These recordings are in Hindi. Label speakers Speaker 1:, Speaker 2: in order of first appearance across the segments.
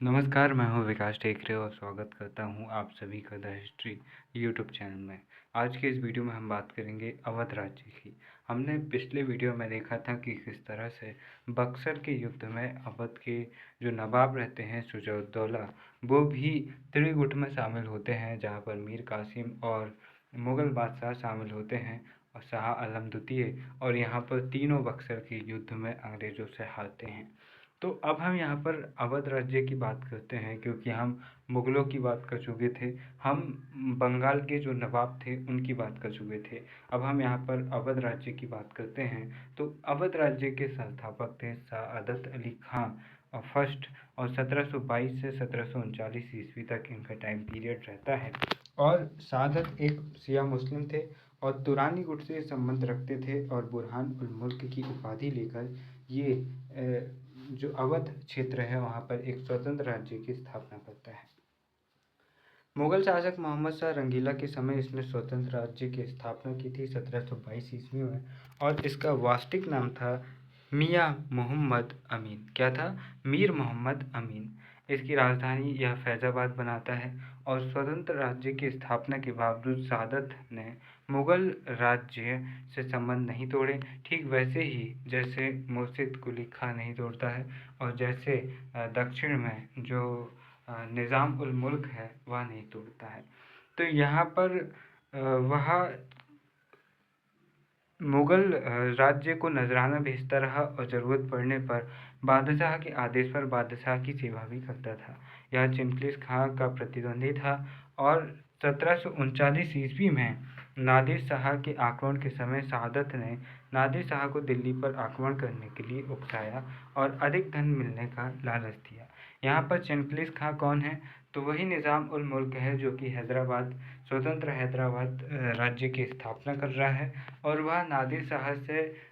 Speaker 1: नमस्कार, मैं हूँ विकास टेकरे और स्वागत करता हूँ आप सभी का द हिस्ट्री यूट्यूब चैनल में। आज के इस वीडियो में हम बात करेंगे अवध राज्य की। हमने पिछले वीडियो में देखा था कि किस तरह से बक्सर के युद्ध में अवध के जो नवाब रहते हैं शुजा-उद-दौला, वो भी त्रिगुट में शामिल होते हैं, जहाँ पर मीर कासिम और मुग़ल बादशाह शामिल होते हैं और शाह आलम द्वितीय, और यहाँ पर तीनों बक्सर के युद्ध में अंग्रेज़ों से हारते हैं। तो अब हम यहाँ पर अवध राज्य की बात करते हैं, क्योंकि हम मुग़लों की बात कर चुके थे, हम बंगाल के जो नवाब थे उनकी बात कर चुके थे। अब हम यहाँ पर अवध राज्य की बात करते हैं। तो अवध राज्य के संस्थापक थे सआदत अली खां और फर्स्ट, और 1722 से 1739 ईस्वी तक इनका टाइम पीरियड रहता है। और सआदत एक शिया मुस्लिम थे और दुरानी गुट से संबंध रखते थे, और बुरहान उल मुल्क की उपाधि लेकर ये जो अवध क्षेत्र है वहाँ पर एक स्वतंत्र राज्य की स्थापना करता है। मुगल शासक मोहम्मद शाह रंगीला के समय इसने स्वतंत्र राज्य की स्थापना की थी 1722 ईस्वी में, और इसका वास्तविक नाम था मियाँ मोहम्मद अमीन। क्या था? मीर मोहम्मद अमीन। इसकी राजधानी यह फैज़ाबाद बनाता है, और स्वतंत्र राज्य की स्थापना के बावजूद सआदत ने मुग़ल राज्य से संबंध नहीं तोड़े, ठीक वैसे ही जैसे मुर्शिद कुली खां नहीं तोड़ता है, और जैसे दक्षिण में जो निज़ाम उल मुल्क है वह नहीं तोड़ता है। तो यहाँ पर वह मुग़ल राज्य को नजराना भेजता रहा, और ज़रूरत पड़ने पर बादशाह के आदेश पर बादशाह की सेवा भी करता था। यह चिंगलिस खां का प्रतिद्वंदी था, और 1739 ईस्वी में नादिर शाह के आक्रमण के समय सआदत ने नादिर शाह को दिल्ली पर आक्रमण करने के लिए उकसाया और अधिक धन मिलने का लालच दिया। यहाँ पर चिंगलिस खां कौन है? तो वही निज़ाम उल मुल्क है जो कि स्वतंत्र हैदराबाद राज्य की स्थापना कर रहा है, और वह नादिर शाह से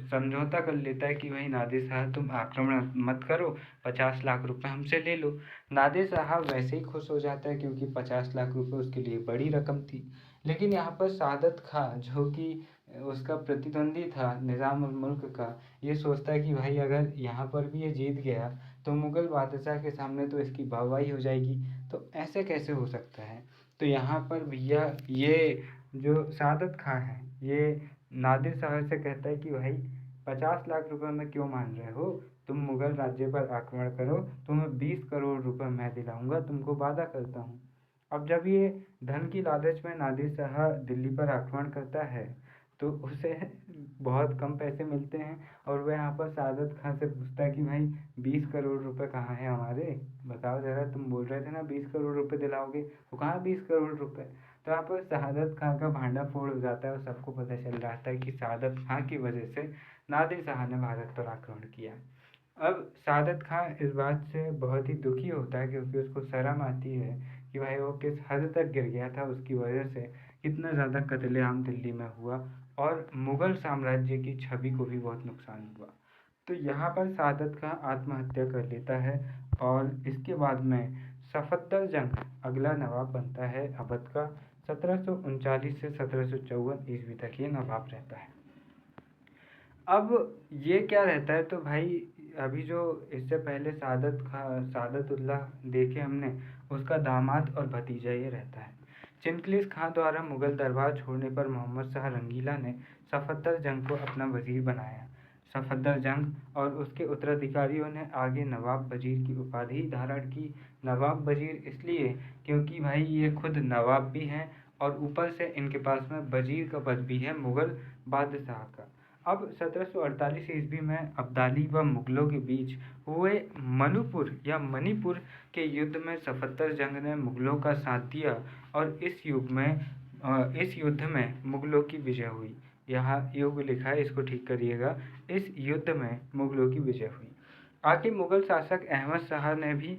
Speaker 1: समझौता कर लेता है कि भाई नादिर शाह तुम आक्रमण मत करो, 50 लाख रुपए हमसे ले लो। नादिर शाह वैसे ही खुश हो जाता है, क्योंकि 50 लाख रुपए उसके लिए बड़ी रकम थी। लेकिन यहाँ पर सआदत खां जो कि उसका प्रतिद्वंदी था निज़ाम उल मुल्क का, ये सोचता है कि भाई अगर यहाँ पर भी ये जीत गया तो मुग़ल बादशाह के सामने तो इसकी वाहवाही हो जाएगी, तो ऐसे कैसे हो सकता है। तो यहाँ पर भैया ये जो सआदत खां है, ये नादिर शाह से कहता है कि भाई 50 लाख रुपए में क्यों मान रहे हो, तुम मुग़ल राज्य पर आक्रमण करो, तुम्हें 20 करोड़ रुपए मैं दिलाऊंगा, तुमको वादा करता हूँ। अब जब ये धन की लालच में नादिर शाह दिल्ली पर आक्रमण करता है, तो उसे बहुत कम पैसे मिलते हैं, और वह यहाँ पर सआदत खां से पूछता है कि भाई 20 करोड़ रुपए कहाँ हैं हमारे, बताओ ज़रा, तुम बोल रहे थे ना 20 करोड़ रुपए दिलाओगे, वो कहाँ 20 करोड़ रुपए। तो यहाँ पर सआदत खां का भांडा फोड़ हो जाता है, और सबको पता चल जाता है कि सआदत खां की वजह से नादिर शाह ने भारत पर आक्रमण किया। अब सआदत खां इस बात से बहुत ही दुखी होता है, क्योंकि उसको शर्म आती है कि भाई वो किस हद तक गिर गया था, उसकी वजह से कितना ज़्यादा कत्लेआम दिल्ली में हुआ, और मुग़ल साम्राज्य की छवि को भी बहुत नुकसान हुआ। तो यहाँ पर सआदत खां आत्महत्या कर लेता है, और इसके बाद में सफदरजंग अगला नवाब बनता है अवध का। 1739 से 1754 ईस्वी तक ये नवाब रहता है। अब ये क्या रहता है, तो भाई अभी जो इससे पहले सआदतुल्लाह देखे हमने, उसका दामाद और भतीजा ये रहता है। चिंगलिस खां द्वारा मुग़ल दरबार छोड़ने पर मोहम्मद शाह रंगीला ने सफदरजंग को अपना वजीर बनाया। सफदरजंग और उसके उत्तराधिकारियों ने आगे नवाब वजीर की उपाधि धारण की। नवाब वजीर इसलिए क्योंकि भाई ये खुद नवाब भी हैं, और ऊपर से इनके पास में वजीर का पद भी है मुग़ल बादशाह का। अब 1748 ईस्वी में अब्दाली व मुग़लों के बीच हुए मणिपुर के युद्ध में सफदरजंग ने मुग़लों का साथ दिया, और इस युद्ध में मुग़लों की विजय हुई। यहाँ युग लिखा है, इसको ठीक करिएगा। इस युद्ध में मुग़लों की विजय हुई। आखिर मुग़ल शासक अहमद शाह ने भी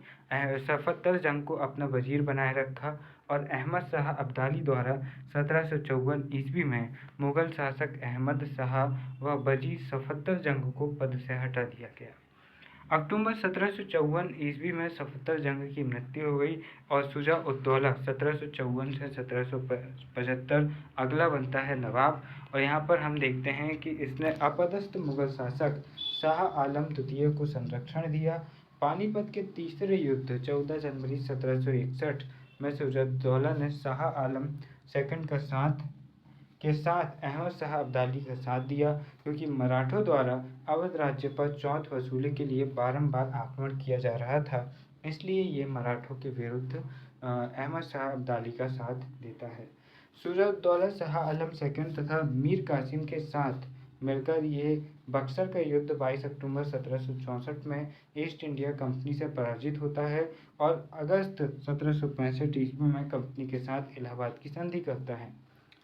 Speaker 1: सफदरजंग को अपना वजीर बनाए रखा, और अहमद शाह अब्दाली द्वारा 1754 ईस्वी में मुग़ल शासक अहमद शाह व वजीर सफदरजंग को पद से हटा दिया गया। अक्टूबर 1754 ईस्वी में सफदरजंग की मृत्यु हो गई, और शुजा-उद-दौला 1754 से 1775 अगला बनता है नवाब। और यहाँ पर हम देखते हैं कि इसने अपदस्थ मुग़ल शासक शाह आलम द्वितीय को संरक्षण दिया, पानीपत के तीसरे युद्ध 14 जनवरी 1761 में सूरजदौला ने शाह आलम सेकंड के साथ अहमद शाह अब्दाली का साथ दिया, क्योंकि मराठों द्वारा अवध राज्य पर चौथ वसूली के लिए बारंबार आक्रमण किया जा रहा था। इसलिए ये मराठों के विरुद्ध अहमद शाह अब्दाली का साथ देता है। सूरजदौला शाह आलम सेकंड तथा मीर कासिम के साथ मिलकर ये बक्सर का युद्ध 22 अक्टूबर 1764 में ईस्ट इंडिया कंपनी से पराजित होता है और अगस्त 1765 ईस्वी में कंपनी के साथ इलाहाबाद की संधि करता है।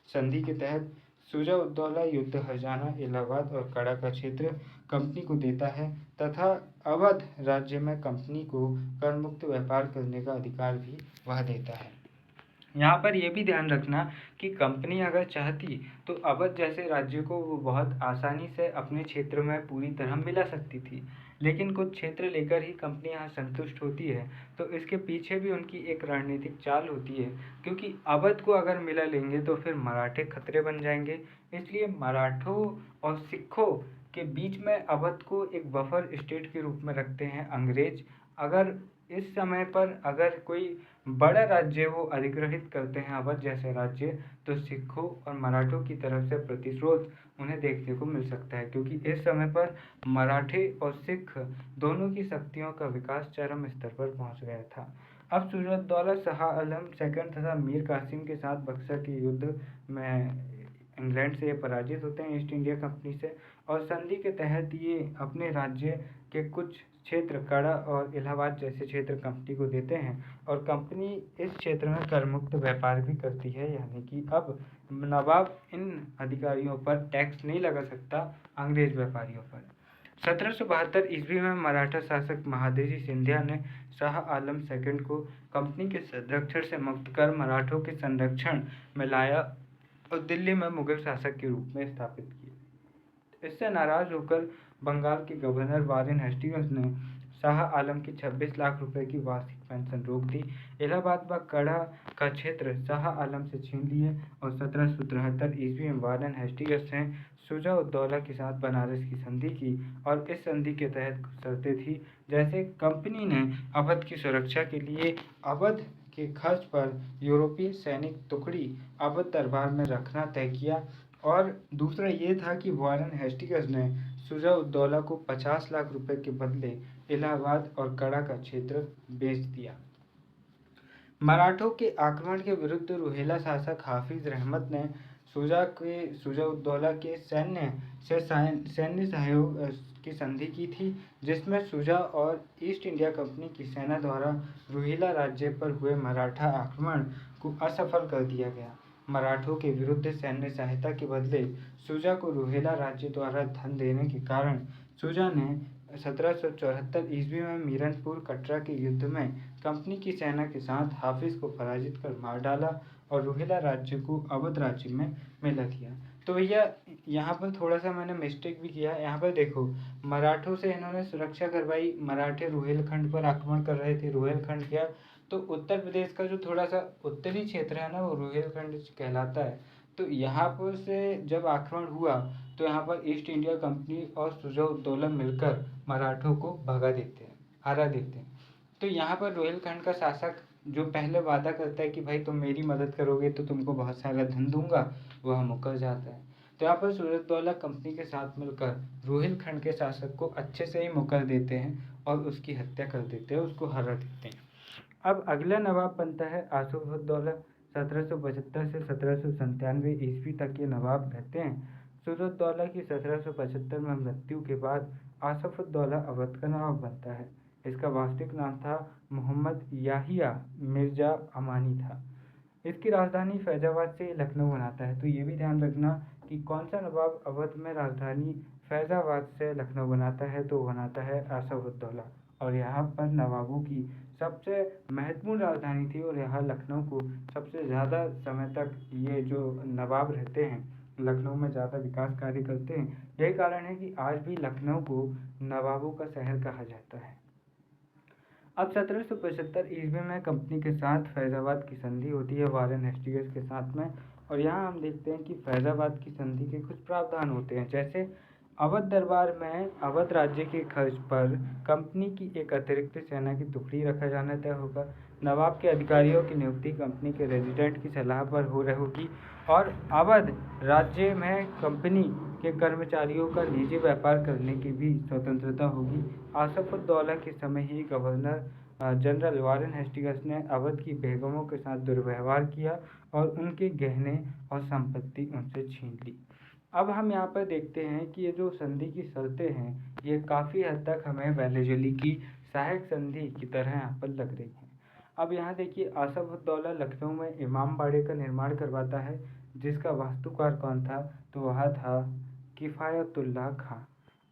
Speaker 1: संधि के तहत सूरजदौला युद्ध हरजाना, इलाहाबाद और कड़ा का क्षेत्र कंपनी को देता है तथा अवध राज्य में कंपनी को करमुक्त व्यापार करने का अधिकार भी वह देता है। यहाँ पर यह भी ध्यान रखना कि कंपनी अगर चाहती तो अवध जैसे राज्य को वो बहुत आसानी से अपने क्षेत्र में पूरी तरह मिला सकती थी, लेकिन कुछ क्षेत्र लेकर ही कंपनी यहाँ संतुष्ट होती है। तो इसके पीछे भी उनकी एक रणनीतिक चाल होती है, क्योंकि अवध को अगर मिला लेंगे तो फिर मराठे खतरे बन जाएंगे। इसलिए मराठों और सिखों के बीच में अवध को एक बफर स्टेट के रूप में रखते हैं अंग्रेज। अगर इस समय पर अगर कोई बड़ा राज्य वो अधिग्रहित करते हैं अवध जैसे राज्य, तो सिखों और मराठों की तरफ से प्रतिशोध उन्हें देखने को मिल सकता है, क्योंकि इस समय पर मराठे और सिख दोनों की शक्तियों का विकास चरम स्तर पर पहुंच गया था। अब सूरजदौला शाह आलम सेकंड तथा मीर कासिम के साथ बक्सर के युद्ध में इंग्लैंड से ये पराजित होते हैं ईस्ट इंडिया कंपनी से, और संधि के तहत ये अपने राज्य के कुछ क्षेत्र कड़ा और इलाहाबाद जैसे क्षेत्र कंपनी को देते हैं और कंपनी इस क्षेत्र में करमुक्त व्यापार भी करती है, यानी कि अब नवाब इन अधिकारियों पर टैक्स नहीं लगा सकता अंग्रेज व्यापारियों पर। 1772 ईस्वी में मराठा शासक महादजी सिंधिया ने शाह आलम सेकंड को कंपनी के संरक्षण से मुक्त कर मराठों के संरक्षण में लाया और दिल्ली में मुगल शासक के रूप में स्थापित किया। इससे नाराज होकर बंगाल के गवर्नर वारेन हेस्टिंग्स ने शाह आलम की 26 लाख रुपए की वार्षिक पेंशन रोक दी। इलाहाबाद व कड़ा का क्षेत्र शाह आलम से छीन लिए और 1773 ईस्वी में वारेन हेस्टिंग्स ने सूरजदौला के साथ बनारस की संधि की और इस संधि के तहत कुछ शर्तें थी, जैसे कंपनी ने अवध की सुरक्षा के लिए अवध के खर्च पर यूरोपीय सैनिक टुकड़ी अवध दरबार में रखना तय किया, और दूसरा ये था कि वारेन हेस्टिंग्स ने सूरजदौला को 50 लाख रुपए के बदले इलाहाबाद और कड़ा का क्षेत्र बेच दिया। मराठों के आक्रमण के विरुद्ध रुहेला शासक हाफिज रहमत ने सूरजदौला के सैन्य सहयोग की संधि की थी, जिसमें शुजा और ईस्ट इंडिया कंपनी की सेना द्वारा रुहेला राज्य पर हुए मराठा आक्रमण को असफल कर दिया गया। मराठों के विरुद्ध सैन्य सहायता के बदले शुजा को रुहेला राज्य द्वारा धन देने के कारण शुजा ने 1774 ईस्वी में मीरनपुर कटरा के युद्ध में कंपनी की सेना के साथ हाफिज को पराजित कर मार डाला और रुहेला राज्य को अवध राज्य में मिला दिया। तो भैया यहाँ पर थोड़ा सा मैंने मिस्टेक भी किया। यहाँ पर देखो, मराठों से इन्होंने सुरक्षा करवाई, मराठे रुहेलखंड पर आक्रमण कर रहे थे, रुहेलखंड क्या तो उत्तर प्रदेश का जो थोड़ा सा उत्तरी क्षेत्र है ना, वो रुहेलखंड कहलाता है। तो यहाँ पर से जब आक्रमण हुआ तो यहाँ पर ईस्ट इंडिया कंपनी और सूरजदौला मिलकर मराठों को भगा देते हैं, हरा देते हैं। तो यहाँ पर रुहेलखंड का शासक जो पहले वादा करता है कि भाई तुम मेरी मदद करोगे तो तुमको बहुत सारा धन दूंगा, वह मुकर जाता है। तो यहाँ पर सूरजदौला कंपनी के साथ मिलकर रुहेलखंड के शासक को अच्छे से ही मुकर देते हैं और उसकी हत्या कर देते हैं, उसको हरा देते हैं। अब अगला नवाब बनता है आसफउद्दौला। 1775 से 1797 ईस्वी तक ये नवाब रहते हैं। सूरजदौला की 1775 में मृत्यु के बाद आसफउद्दौला अवध का नवाब बनता है। इसका वास्तविक नाम था मोहम्मद याहिया मिर्जा अमानी था। इसकी राजधानी फैजाबाद से लखनऊ बनाता है। तो ये भी ध्यान रखना कि कौन सा नवाब अवध में राजधानी फैजाबाद से लखनऊ बनाता है, तो बनाता है आसफउद्दौला। और यहाँ पर नवाबों की सबसे महत्वपूर्ण राजधानी थी और यहाँ लखनऊ को सबसे ज़्यादा समय तक ये जो नवाब रहते हैं लखनऊ में ज़्यादा विकास कार्य करते हैं। यही कारण है कि आज भी लखनऊ को नवाबों का शहर कहा जाता है। अब 1775 ईस्वी में कंपनी के साथ फैजाबाद की संधि होती है वारेन हेस्टिंग्स के साथ में, और यहाँ हम देखते हैं कि फैजाबाद की संधि के कुछ प्रावधान होते हैं, जैसे अवध दरबार में अवध राज्य के खर्च पर कंपनी की एक अतिरिक्त सेना की टुकड़ी रखा जाना तय होगा। नवाब के अधिकारियों की नियुक्ति कंपनी के रेजिडेंट की सलाह पर हो रही होगी और अवध राज्य में कंपनी के कर्मचारियों का निजी व्यापार करने की भी स्वतंत्रता होगी। आसफ-उद-दौला के समय ही गवर्नर जनरल वारेन हेस्टिंग्स ने अवध की बेगमों के साथ दुर्व्यवहार किया और उनके गहने और संपत्ति उनसे छीन ली। अब हम यहाँ पर देखते हैं कि ये जो संधि की शर्तें हैं, ये काफ़ी हद तक हमें वेलेजली की सहायक संधि की तरह यहाँ पर लग रही हैं। अब यहाँ देखिए, आसफ-उद-दौला लखनऊ में इमाम बाड़े का निर्माण करवाता है, जिसका वास्तुकार कौन था? तो वह था किफ़ायतुल्लाह खां।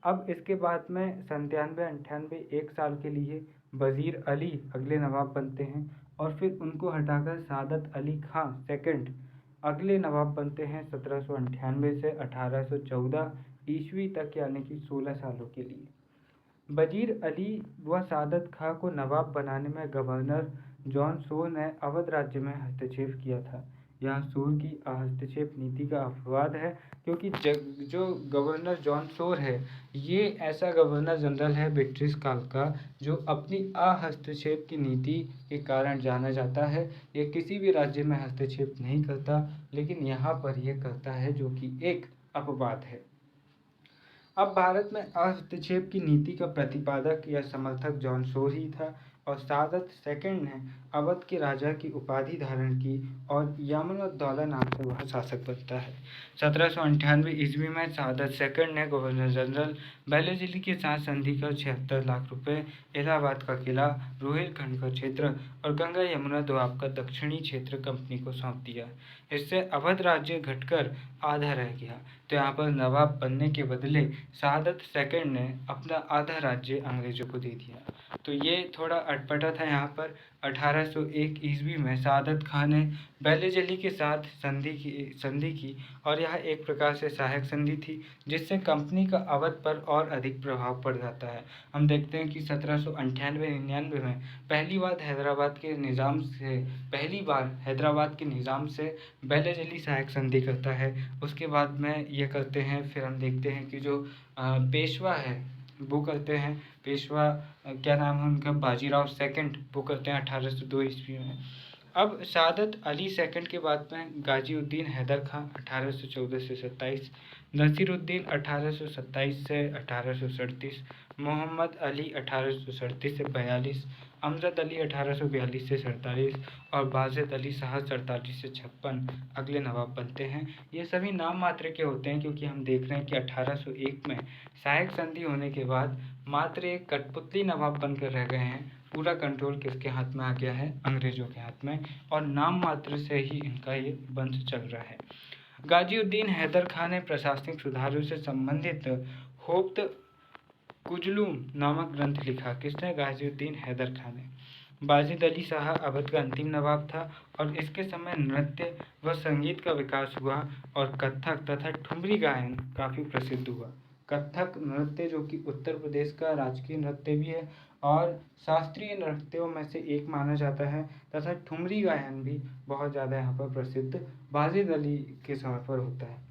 Speaker 1: अब इसके बाद में 97-98 एक साल के लिए वज़ीर अली अगले नवाब बनते हैं और फिर उनको हटाकर सादत अली खां सेकंड अगले नवाब बनते हैं 1798 से 1814 ईस्वी तक, यानी कि 16 सालों के लिए। वज़ीर अली व सादत खां को नवाब बनाने में गवर्नर जॉन शोर ने अवध राज्य में हस्तक्षेप किया था। यह शोर की हस्तक्षेप नीति का अपवाद है, क्योंकि जो गवर्नर जॉन शोर है, ये ऐसा गवर्नर जनरल है ब्रिटिश काल का जो अपनी हस्तक्षेप की नीति के कारण जाना जाता है। ये किसी भी राज्य में हस्तक्षेप नहीं करता, लेकिन यहाँ पर यह करता है, जो कि एक अपवाद है। अब भारत में हस्तक्षेप की नीति का प्रतिपादक या समर्थक जॉन शोर ही था और सादत सेकंड ने अवध के राजा की उपाधि धारण की और यामन-उद-दौला नाम से वह शासक बनता है। 1798 ईस्वी में सादत सेकंड ने गवर्नर जनरल वेलेजली के साथ संधि कर 76 लाख रुपए, इलाहाबाद का किला, रोहिलखंड का क्षेत्र और गंगा यमुना दोआब का दक्षिणी क्षेत्र कंपनी को सौंप दिया। इससे अवध राज्य घटकर आधा रह गया। तो यहाँ पर नवाब बनने के बदले सादत सेकंड ने अपना आधा राज्य अंग्रेजों को दे दिया। तो ये थोड़ा अटपटा था यहाँ पर। 1801 ईस्वी में सादत खान ने वेलेजली के साथ संधि की और यह एक प्रकार से सहायक संधि थी, जिससे कंपनी का अवध पर और अधिक प्रभाव पड़ जाता है। हम देखते हैं कि 1798-99 में पहली बार हैदराबाद के निज़ाम से वेलेजली सहायक संधि करता है। उसके बाद में ये करते हैं, फिर हम देखते हैं कि जो पेशवा है वो करते हैं, पेशवा क्या नाम है उनका, बाजीराव सेकंड, वो करते हैं 1802 ईस्वी में। अब सादत अली सेकंड के बाद में गाजीउद्दीन हैदर खां 1814 से 27, नसीरुद्दीन 1827 से 1837, मोहम्मद अली 1837 से 42, अमजद अली 1842 से 47 और बाजिद अली शाह 47 से 56 अगले नवाब बनते हैं। ये सभी नाम मात्र के होते हैं, क्योंकि हम देख रहे हैं कि 1801 में सहायक संधि होने के बाद मात्र एक कठपुतली नवाब बनकर रह गए हैं। पूरा कंट्रोल किसके हाथ में आ गया है? अंग्रेजों के हाथ में, और नाम मात्र से ही इनका ये वंश चल रहा है। गाजीउद्दीन हैदर खान ने प्रशासनिक सुधारों से संबंधित होप्त कुजलूम नामक ग्रंथ लिखा। किसने? गाजीउद्दीन हैदर खान ने। बाजिद अली शाह अवध का अंतिम नवाब था और इसके समय नृत्य व संगीत का विकास हुआ और कथक तथा ठुमरी गायन काफ़ी प्रसिद्ध हुआ। कथक नृत्य जो कि उत्तर प्रदेश का राजकीय नृत्य भी है और शास्त्रीय नृत्यों में से एक माना जाता है, तथा ठुमरी गायन भी बहुत ज़्यादा यहाँ पर प्रसिद्ध बाजिद अली के समय पर होता है।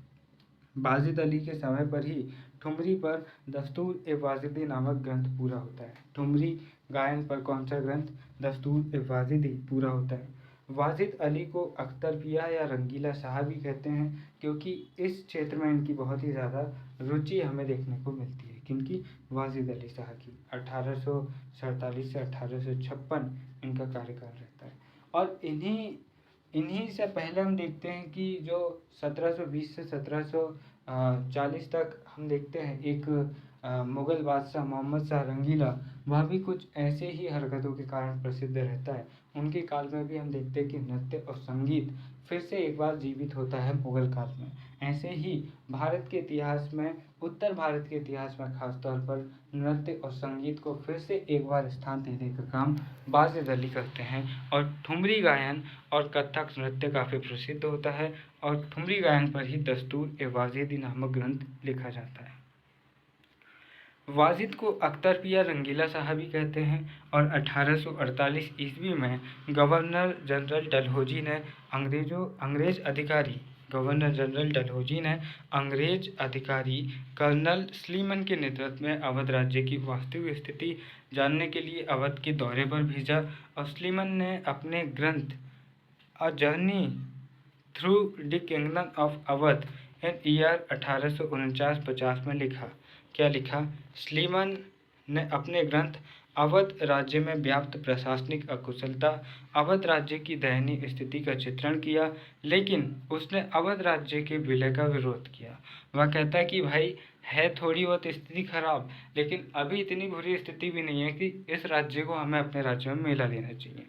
Speaker 1: बाजिद अली के समय पर ही ठुमरी पर दस्तूर-ए-वाजिदी नामक ग्रंथ पूरा होता है। ठुमरी गायन पर कौन सा ग्रंथ? दस्तूर-ए-वाजिदी पूरा होता है। वाजिद अली को अख्तरपिया या रंगीला शाह भी कहते हैं, क्योंकि इस क्षेत्र में इनकी बहुत ही ज़्यादा रुचि हमें देखने को मिलती है। किनकी? वाजिद अली शाह की। 1847 से 1856 इनका कार्यकाल रहता है। और इन्हीं से पहले हम देखते हैं कि जो 1720 से 1740 तक हम देखते हैं एक मुग़ल बादशाह मोहम्मद शाह रंगीला, वह भी कुछ ऐसे ही हरकतों के कारण प्रसिद्ध रहता है। उनके काल में भी हम देखते हैं कि नृत्य और संगीत फिर से एक बार जीवित होता है मुग़ल काल में। ऐसे ही भारत के इतिहास में, उत्तर भारत के इतिहास में खास तौर पर नृत्य और संगीत को फिर से एक बार स्थान देने का काम बाजिद अली करते हैं और ठुमरी गायन और कथक नृत्य काफ़ी प्रसिद्ध होता है और ठुमरी गायन पर ही दस्तूर-ए-वाजिदी नामक ग्रंथ लिखा जाता है। वाजिद को अख्तरपिया रंगीला शाह भी कहते हैं और 1848 ईस्वी में गवर्नर जनरल डलहौजी ने अंग्रेज अधिकारी गवर्नर जनरल डलहौजी ने अंग्रेज अधिकारी कर्नल स्लीमन के नेतृत्व में अवध राज्य की वास्तविक स्थिति जानने के लिए अवध के दौरे पर भेजा और स्लीमन ने अपने ग्रंथ a journey through the kingdom of Awadh in year 1849-50 में लिखा। क्या लिखा? स्लीमन ने अपने ग्रंथ अवध राज्य में व्याप्त प्रशासनिक अकुशलता, अवध राज्य की दयनीय स्थिति का चित्रण किया, लेकिन उसने अवध राज्य के विलय का विरोध किया। वह कहता है कि भाई है थोड़ी बहुत स्थिति खराब, लेकिन अभी इतनी बुरी स्थिति भी नहीं है कि इस राज्य को हमें अपने राज्य में मिला लेना चाहिए।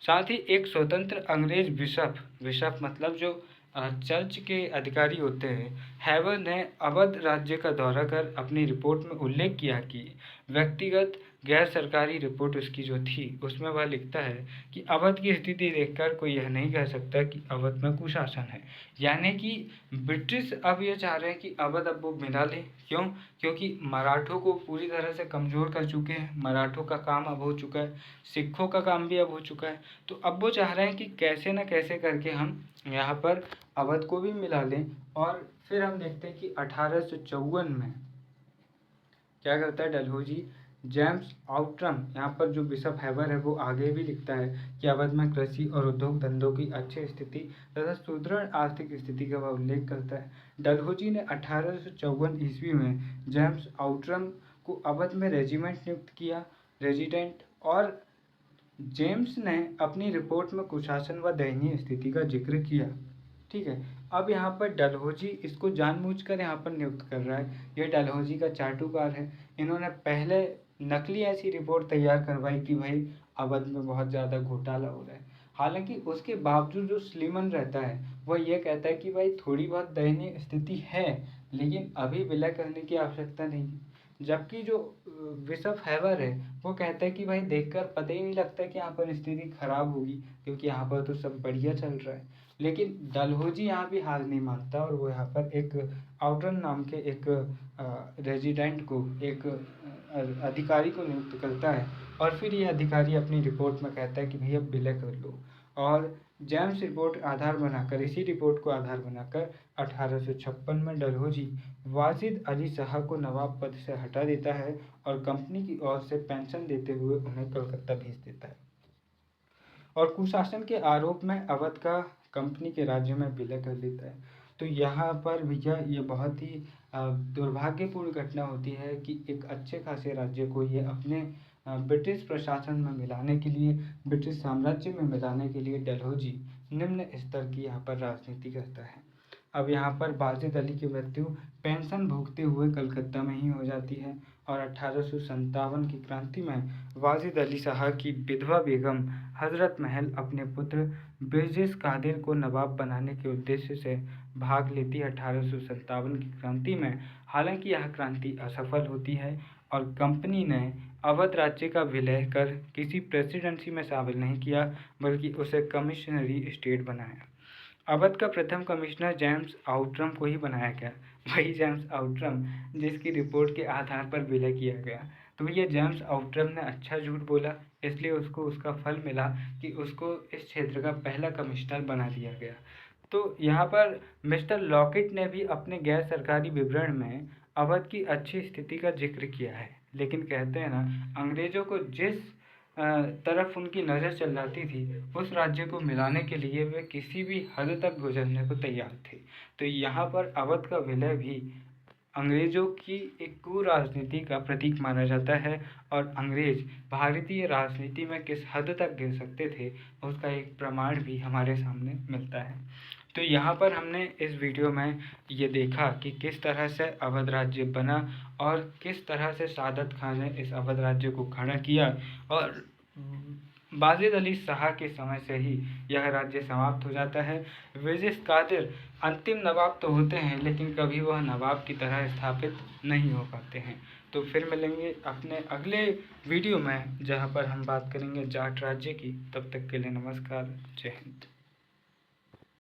Speaker 1: साथ ही एक स्वतंत्र अंग्रेज बिशप मतलब जो चर्च के अधिकारी होते हैं, हैवर ने अवध राज्य का दौरा कर अपनी रिपोर्ट में उल्लेख किया कि व्यक्तिगत गैर सरकारी रिपोर्ट उसकी जो थी उसमें वह लिखता है कि अवध की स्थिति देखकर कोई यह नहीं कह सकता कि अवध में कुशासन है। यानी कि ब्रिटिश अब ये चाह रहे हैं कि अवध अब वो मिला लें। क्यों? क्योंकि मराठों को पूरी तरह से कमज़ोर कर चुके हैं, मराठों का काम अब हो चुका है, सिखों का काम भी अब हो चुका है। तो अब वो चाह रहे हैं कि कैसे न कैसे करके हम यहाँ पर अवध को भी मिला लें। और फिर हम देखते हैं कि 1854 में क्या करता है डलहौजी, जेम्स आउट्रम, यहाँ पर जो बिशप हैवर है वो आगे भी लिखता है कि अवध में कृषि और उद्योग धंधों की अच्छी स्थिति तथा सुदृढ़ आर्थिक स्थिति का वह उल्लेख करता है। डलहौजी ने 1854 ईस्वी में जेम्स आउट्रम को अवध में रेजिडेंट और जेम्स ने अपनी रिपोर्ट में कुशासन व दयनीय स्थिति का जिक्र किया। ठीक है, अब यहाँ पर डलहौजी इसको जानबूझकर यहाँ पर नियुक्त कर रहा है। ये डलहौजी का चाटुकार है। इन्होंने पहले नकली ऐसी रिपोर्ट तैयार करवाई कि भाई अवध में बहुत ज़्यादा घोटाला हो रहा है। हालांकि उसके बावजूद जो स्लीमन रहता है वह ये कहता है कि भाई थोड़ी बहुत दयनीय स्थिति है, लेकिन अभी विलय करने की आवश्यकता नहीं। जबकि जो बिशप हैवर है वो कहता है कि भाई देखकर पता ही नहीं लगता कि यहाँ पर स्थिति खराब होगी, क्योंकि यहाँ पर तो सब बढ़िया चल रहा है। लेकिन डलहौजी यहाँ भी हार नहीं मानता और वो यहाँ पर एक आउटरन नाम के एक रेजिडेंट को, एक अधिकारी को नियुक्त करता है। और फिर ये अधिकारी अपनी रिपोर्ट में कहता है कि भैया विलय कर लो। और जेम्स रिपोर्ट आधार बनाकर, इसी रिपोर्ट को आधार बनाकर 1856 में डलहौजी वाजिद अली शाह को नवाब पद से हटा देता है और कंपनी की ओर से पेंशन देते हुए उन्हें कलकत्ता भेज देता है। और कुशासन के आरोप में अवध का कंपनी के राज्य में विलय कर देता है। तो यहाँ पर भैया ये बहुत ही दुर्भाग्यपूर्ण घटना होती है कि एक अच्छे खासे राज्य को ये अपने ब्रिटिश प्रशासन में मिलाने के लिए, ब्रिटिश साम्राज्य में मिलाने के लिए डलहौजी निम्न स्तर की यहाँ पर राजनीति करता है। अब यहाँ पर वाजिद अली की मृत्यु पेंशन भोगते हुए कलकत्ता में ही हो जाती है और 1857 की क्रांति में वाजिद अली शाह की विधवा बेगम हजरत महल अपने पुत्र बिरजेश कादिर को नवाब बनाने के उद्देश्य से भाग लेती है 1857 की क्रांति में। हालांकि यह क्रांति असफल होती है और कंपनी ने अवध राज्य का विलय कर किसी प्रेसिडेंसी में शामिल नहीं किया, बल्कि उसे कमिश्नरी स्टेट बनाया। अवध का प्रथम कमिश्नर जेम्स आउट्रम को ही बनाया गया, वही जेम्स आउट्रम जिसकी रिपोर्ट के आधार पर विलय किया गया। तो ये जेम्स आउट्रम ने अच्छा झूठ बोला, इसलिए उसको उसका फल मिला कि उसको इस क्षेत्र का पहला कमिश्नर बना दिया गया। तो यहाँ पर मिस्टर लॉकेट ने भी अपने गैर सरकारी विवरण में अवध की अच्छी स्थिति का जिक्र किया है, लेकिन कहते हैं ना, अंग्रेजों को जिस तरफ उनकी नज़र चल जाती थी उस राज्य को मिलाने के लिए वे किसी भी हद तक गुजरने को तैयार थे। तो यहाँ पर अवध का विलय भी अंग्रेजों की एक कुराजनीति का प्रतीक माना जाता है और अंग्रेज भारतीय राजनीति में किस हद तक गिर सकते थे उसका एक प्रमाण भी हमारे सामने मिलता है। तो यहाँ पर हमने इस वीडियो में ये देखा कि किस तरह से अवध राज्य बना और किस तरह से सादत खान ने इस अवध राज्य को खड़ा किया और वाजिद अली शाह के समय से ही यह राज्य समाप्त हो जाता है। बिरजेश कादिर अंतिम नवाब तो होते हैं, लेकिन कभी वह नवाब की तरह स्थापित नहीं हो पाते हैं। तो फिर मिलेंगे अपने अगले वीडियो में, जहां पर हम बात करेंगे जाट राज्य की। तब तक के लिए नमस्कार, जय हिंद।